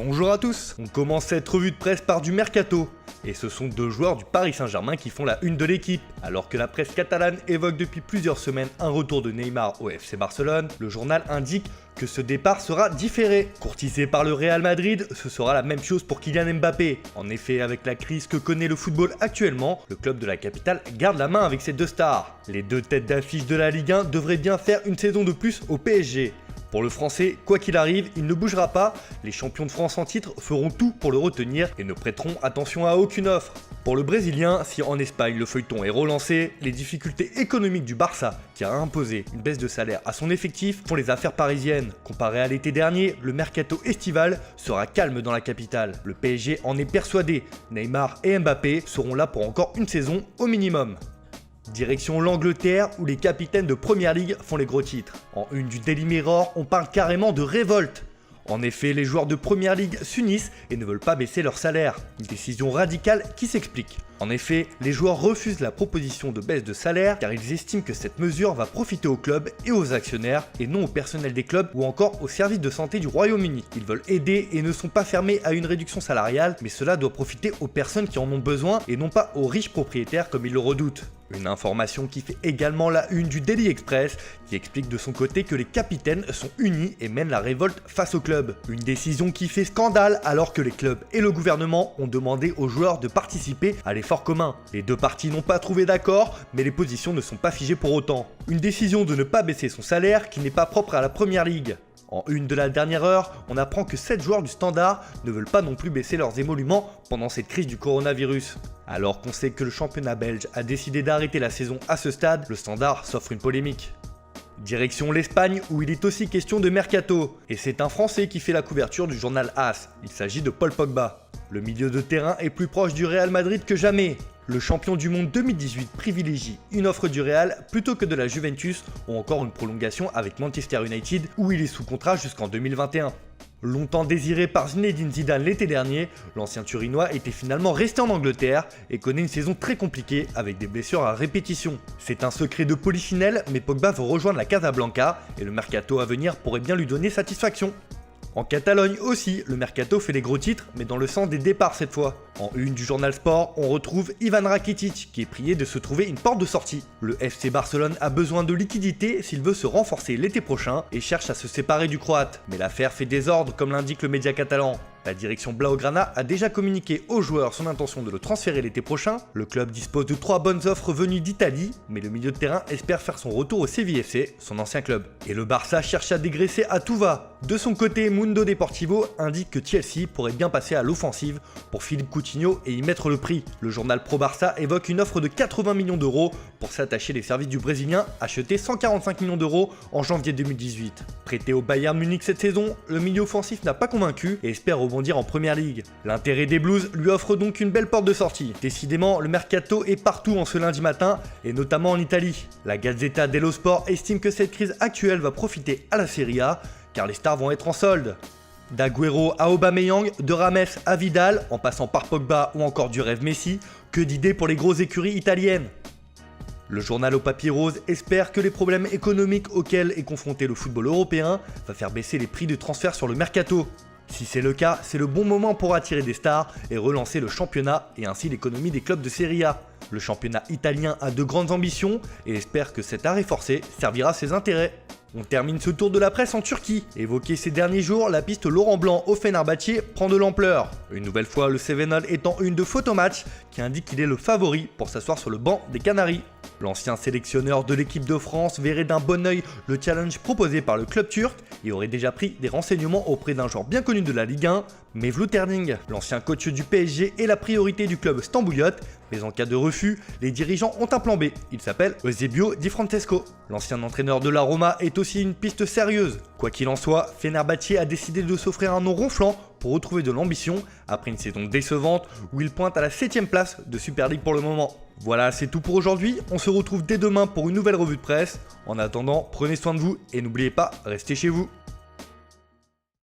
Bonjour à tous, on commence cette revue de presse par du mercato. Et ce sont deux joueurs du Paris Saint-Germain qui font la une de l'équipe. Alors que la presse catalane évoque depuis plusieurs semaines un retour de Neymar au FC Barcelone, le journal indique que ce départ sera différé. Courtisé par le Real Madrid, ce sera la même chose pour Kylian Mbappé. En effet, avec la crise que connaît le football actuellement, le club de la capitale garde la main avec ses deux stars. Les deux têtes d'affiche de la Ligue 1 devraient bien faire une saison de plus au PSG. Pour le Français, quoi qu'il arrive, il ne bougera pas, les champions de France en titre feront tout pour le retenir et ne prêteront attention à aucune offre. Pour le Brésilien, si en Espagne le feuilleton est relancé, les difficultés économiques du Barça, qui a imposé une baisse de salaire à son effectif, font les affaires parisiennes. Comparé à l'été dernier, le mercato estival sera calme dans la capitale. Le PSG en est persuadé, Neymar et Mbappé seront là pour encore une saison au minimum. Direction l'Angleterre où les capitaines de Première Ligue font les gros titres. En une du Daily Mirror, on parle carrément de révolte. En effet, les joueurs de Première Ligue s'unissent et ne veulent pas baisser leur salaire. Une décision radicale qui s'explique. En effet, les joueurs refusent la proposition de baisse de salaire car ils estiment que cette mesure va profiter aux clubs et aux actionnaires et non au personnel des clubs ou encore au service de santé du Royaume-Uni. Ils veulent aider et ne sont pas fermés à une réduction salariale, mais cela doit profiter aux personnes qui en ont besoin et non pas aux riches propriétaires comme ils le redoutent. Une information qui fait également la une du Daily Express, qui explique de son côté que les capitaines sont unis et mènent la révolte face au club. Une décision qui fait scandale alors que les clubs et le gouvernement ont demandé aux joueurs de participer à l'effort commun. Les deux parties n'ont pas trouvé d'accord, mais les positions ne sont pas figées pour autant. Une décision de ne pas baisser son salaire qui n'est pas propre à la Première Ligue. En une de la dernière heure, on apprend que 7 joueurs du Standard ne veulent pas non plus baisser leurs émoluments pendant cette crise du coronavirus. Alors qu'on sait que le championnat belge a décidé d'arrêter la saison à ce stade, le Standard s'offre une polémique. Direction l'Espagne où il est aussi question de mercato. Et c'est un Français qui fait la couverture du journal AS. Il s'agit de Paul Pogba. Le milieu de terrain est plus proche du Real Madrid que jamais. Le champion du monde 2018 privilégie une offre du Real plutôt que de la Juventus ou encore une prolongation avec Manchester United où il est sous contrat jusqu'en 2021. Longtemps désiré par Zinedine Zidane l'été dernier, l'ancien Turinois était finalement resté en Angleterre et connaît une saison très compliquée avec des blessures à répétition. C'est un secret de polichinelle, mais Pogba veut rejoindre la Casablanca et le mercato à venir pourrait bien lui donner satisfaction. En Catalogne aussi, le mercato fait les gros titres, mais dans le sens des départs cette fois. En une du journal Sport, on retrouve Ivan Rakitic, qui est prié de se trouver une porte de sortie. Le FC Barcelone a besoin de liquidité s'il veut se renforcer l'été prochain et cherche à se séparer du Croate. Mais l'affaire fait désordre comme l'indique le média catalan. La direction Blaugrana a déjà communiqué aux joueurs son intention de le transférer l'été prochain. Le club dispose de 3 bonnes offres venues d'Italie, mais le milieu de terrain espère faire son retour au CVFC, son ancien club. Et le Barça cherche à dégraisser à tout va. De son côté, Mundo Deportivo indique que Chelsea pourrait bien passer à l'offensive pour Philippe Coutinho et y mettre le prix. Le journal Pro Barça évoque une offre de 80 millions d'euros pour s'attacher les services du Brésilien, acheté 145 millions d'euros en janvier 2018. Prêté au Bayern Munich cette saison, le milieu offensif n'a pas convaincu et espère rebondir en Première Ligue. L'intérêt des Blues lui offre donc une belle porte de sortie. Décidément, le mercato est partout en ce lundi matin et notamment en Italie. La Gazzetta dello Sport estime que cette crise actuelle va profiter à la Serie A car les stars vont être en solde. D'Agüero à Aubameyang, de Rames à Vidal, en passant par Pogba ou encore du rêve Messi, que d'idées pour les grosses écuries italiennes. Le journal au papier rose espère que les problèmes économiques auxquels est confronté le football européen va faire baisser les prix de transfert sur le mercato. Si c'est le cas, c'est le bon moment pour attirer des stars et relancer le championnat et ainsi l'économie des clubs de Serie A. Le championnat italien a de grandes ambitions et espère que cet arrêt forcé servira à ses intérêts. On termine ce tour de la presse en Turquie. Évoqué ces derniers jours, la piste Laurent Blanc au Fenerbahçe prend de l'ampleur. Une nouvelle fois, le Sevenol étant une de Photomatch qui indique qu'il est le favori pour s'asseoir sur le banc des Canaries. L'ancien sélectionneur de l'équipe de France verrait d'un bon œil le challenge proposé par le club turc et aurait déjà pris des renseignements auprès d'un joueur bien connu de la Ligue 1, Mevlut Erding. L'ancien coach du PSG est la priorité du club stambouliote, mais en cas de refus, les dirigeants ont un plan B. Il s'appelle Eusebio Di Francesco. L'ancien entraîneur de la Roma est aussi une piste sérieuse. Quoi qu'il en soit, Fenerbahçe a décidé de s'offrir un nom ronflant pour retrouver de l'ambition après une saison décevante où il pointe à la 7ème place de Super League pour le moment. Voilà, c'est tout pour aujourd'hui. On se retrouve dès demain pour une nouvelle revue de presse. En attendant, prenez soin de vous et n'oubliez pas, restez chez vous.